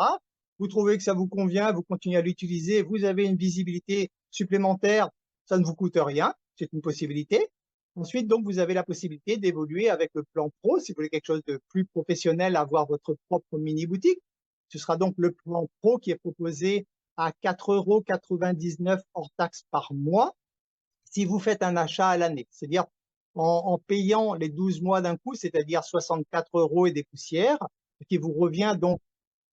Vous trouvez que ça vous convient, vous continuez à l'utiliser, vous avez une visibilité supplémentaire, ça ne vous coûte rien, c'est une possibilité. Ensuite, donc, vous avez la possibilité d'évoluer avec le plan pro, si vous voulez quelque chose de plus professionnel, avoir votre propre mini-boutique. Ce sera donc le plan pro qui est proposé à 4,99 € hors taxe par mois si vous faites un achat à l'année. C'est-à-dire en payant les 12 mois d'un coup, c'est-à-dire 64 € et des poussières, ce qui vous revient donc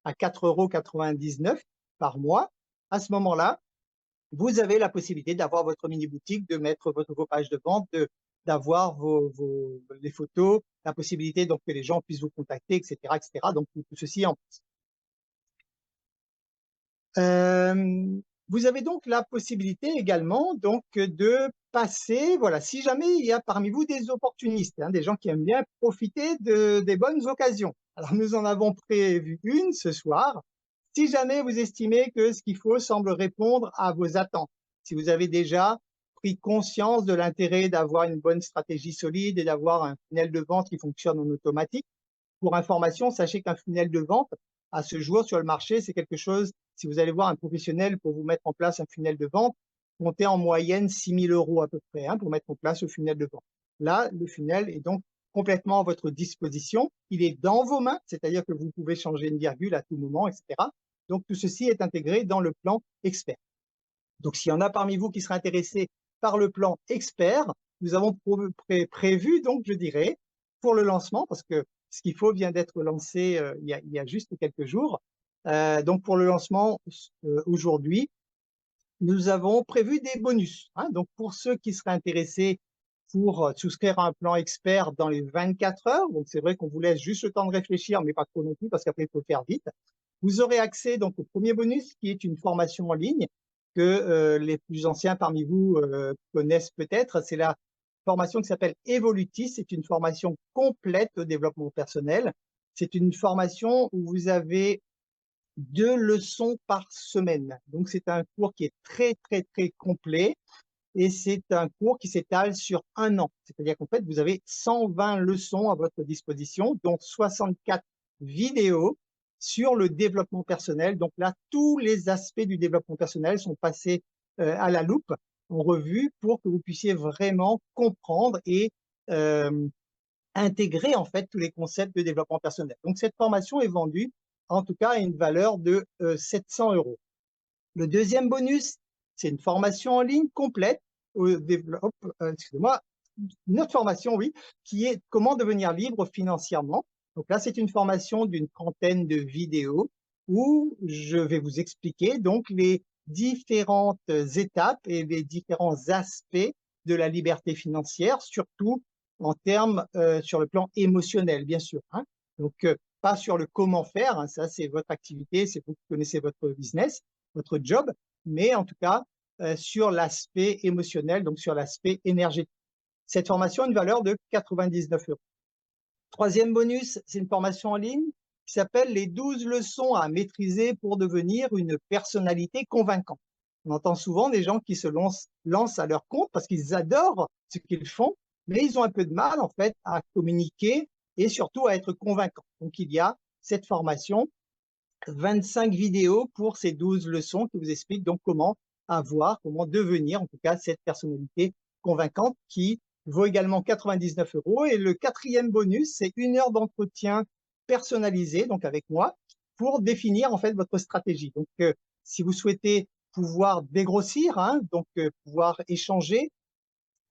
à 4,99 € par mois. À ce moment-là, vous avez la possibilité d'avoir votre mini-boutique, de mettre vos pages de vente, d'avoir les photos, la possibilité donc que les gens puissent vous contacter, etc., etc. Donc, tout ceci en plus. Vous avez donc la possibilité également donc de passer, voilà, si jamais il y a parmi vous des opportunistes, hein, des gens qui aiment bien profiter des bonnes occasions. Alors nous en avons prévu une ce soir. Si jamais vous estimez que ce qu'il faut semble répondre à vos attentes, si vous avez déjà pris conscience de l'intérêt d'avoir une bonne stratégie solide et d'avoir un funnel de vente qui fonctionne en automatique. Pour information, sachez qu'un funnel de vente, à ce jour sur le marché, c'est quelque chose, si vous allez voir un professionnel pour vous mettre en place un funnel de vente, comptez en moyenne 6 000 € à peu près pour mettre en place le funnel de vente. Là, le funnel est donc complètement à votre disposition. Il est dans vos mains, c'est-à-dire que vous pouvez changer une virgule à tout moment, etc. Donc, tout ceci est intégré dans le plan expert. Donc, s'il y en a parmi vous qui seraient intéressés par le plan expert, nous avons prévu, donc, je dirais, pour le lancement, parce que ce qu'il faut vient d'être lancé il y a juste quelques jours. Donc, pour le lancement aujourd'hui, nous avons prévu des bonus. Donc, pour ceux qui seraient intéressés pour souscrire à un plan expert dans les 24 heures, donc c'est vrai qu'on vous laisse juste le temps de réfléchir, mais pas trop non plus, parce qu'après, il faut faire vite. Vous aurez accès donc au premier bonus, qui est une formation en ligne que les plus anciens parmi vous connaissent peut-être. C'est la formation qui s'appelle Evolutis. C'est une formation complète au développement personnel. C'est une formation où vous avez 2 leçons par semaine. Donc, c'est un cours qui est très, très, très complet et c'est un cours qui s'étale sur 1 an. C'est-à-dire qu'en fait, vous avez 120 leçons à votre disposition, dont 64 vidéos sur le développement personnel. Donc là, tous les aspects du développement personnel sont passés à la loupe, en revue, pour que vous puissiez vraiment comprendre et intégrer en fait tous les concepts de développement personnel. Donc cette formation est vendue en tout cas à une valeur de 700 €. Le deuxième bonus, c'est une formation en ligne complète au développe, excusez-moi, une autre formation, oui, qui est comment devenir libre financièrement. Donc là, c'est une formation d'une trentaine de vidéos où je vais vous expliquer donc les différentes étapes et les différents aspects de la liberté financière, surtout en termes sur le plan émotionnel, bien sûr. Donc, pas sur le comment faire, ça c'est votre activité, c'est vous qui connaissez votre business, votre job, mais en tout cas sur l'aspect émotionnel, donc sur l'aspect énergétique. Cette formation a une valeur de 99 €. Troisième bonus, c'est une formation en ligne qui s'appelle les 12 leçons à maîtriser pour devenir une personnalité convaincante. On entend souvent des gens qui se lancent à leur compte parce qu'ils adorent ce qu'ils font, mais ils ont un peu de mal en fait à communiquer et surtout à être convaincants. Donc il y a cette formation, 25 vidéos pour ces 12 leçons qui vous expliquent donc comment devenir en tout cas cette personnalité convaincante qui vaut également 99 €. Et le quatrième bonus, c'est 1 heure d'entretien personnalisé, donc avec moi, pour définir en fait votre stratégie. Donc, si vous souhaitez pouvoir dégrossir, donc pouvoir échanger,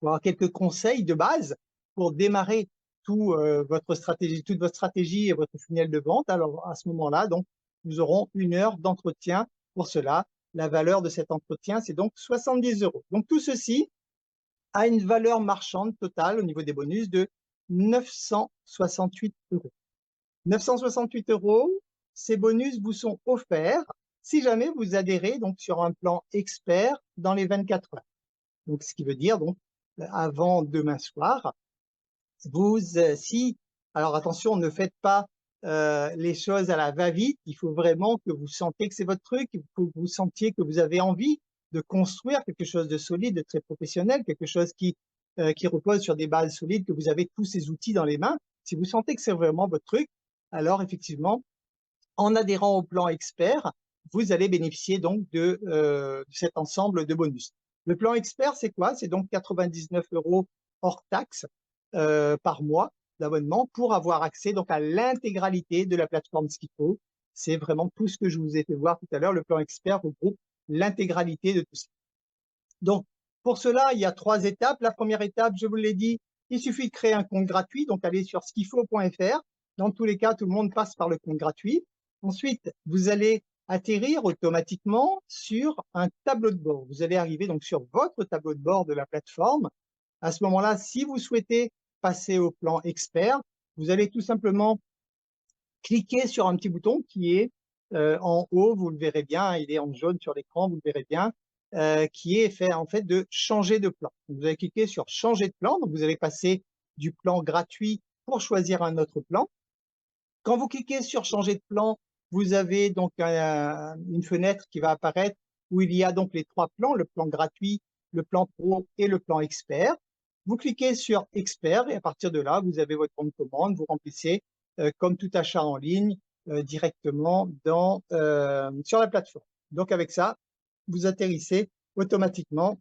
avoir quelques conseils de base pour démarrer toute votre stratégie et votre funnel de vente, alors à ce moment-là, donc, nous aurons 1 heure d'entretien pour cela. La valeur de cet entretien, c'est donc 70 €. Donc, tout ceci a une valeur marchande totale au niveau des bonus de 968 €. 968 €, ces bonus vous sont offerts si jamais vous adhérez donc sur un plan expert dans les 24 heures. Donc, ce qui veut dire donc avant demain soir, alors attention, ne faites pas les choses à la va-vite. Il faut vraiment que vous sentiez que c'est votre truc, il faut que vous sentiez que vous avez envie de construire quelque chose de solide, de très professionnel, quelque chose qui repose sur des bases solides, que vous avez tous ces outils dans les mains. Si vous sentez que c'est vraiment votre truc, alors effectivement, en adhérant au plan expert, vous allez bénéficier donc de cet ensemble de bonus. Le plan expert, c'est quoi? C'est donc 99 € hors taxe par mois d'abonnement pour avoir accès donc à l'intégralité de la plateforme Skipo. C'est vraiment tout ce que je vous ai fait voir tout à l'heure. Le plan expert regroupe l'intégralité de tout ça. Donc, pour cela, il y a 3 étapes. La première étape, je vous l'ai dit, il suffit de créer un compte gratuit, donc allez sur skifo.fr. Dans tous les cas, tout le monde passe par le compte gratuit. Ensuite, vous allez atterrir automatiquement sur un tableau de bord. Vous allez arriver donc sur votre tableau de bord de la plateforme. À ce moment-là, si vous souhaitez passer au plan expert, vous allez tout simplement cliquer sur un petit bouton qui est en haut, vous le verrez bien, il est en jaune sur l'écran, vous le verrez bien, qui est fait en fait de changer de plan. Vous allez cliquer sur changer de plan, donc vous allez passer du plan gratuit pour choisir un autre plan. Quand vous cliquez sur changer de plan, vous avez donc une fenêtre qui va apparaître où il y a donc les 3 plans, le plan gratuit, le plan pro et le plan expert. Vous cliquez sur expert et à partir de là, vous avez votre bon de commande, vous remplissez comme tout achat en ligne directement sur la plateforme. Donc avec ça, vous atterrissez automatiquement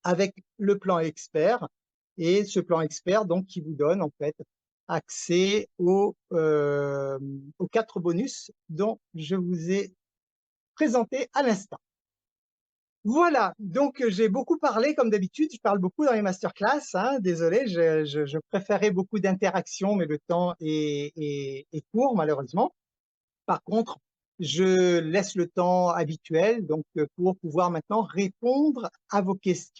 avec le plan expert et ce plan expert donc qui vous donne en fait accès aux 4 bonus dont je vous ai présenté à l'instant. Voilà, donc j'ai beaucoup parlé comme d'habitude, je parle beaucoup dans les masterclass, hein, désolé, je préférais beaucoup d'interactions, mais le temps est court malheureusement. Par contre, je laisse le temps habituel donc pour pouvoir maintenant répondre à vos questions.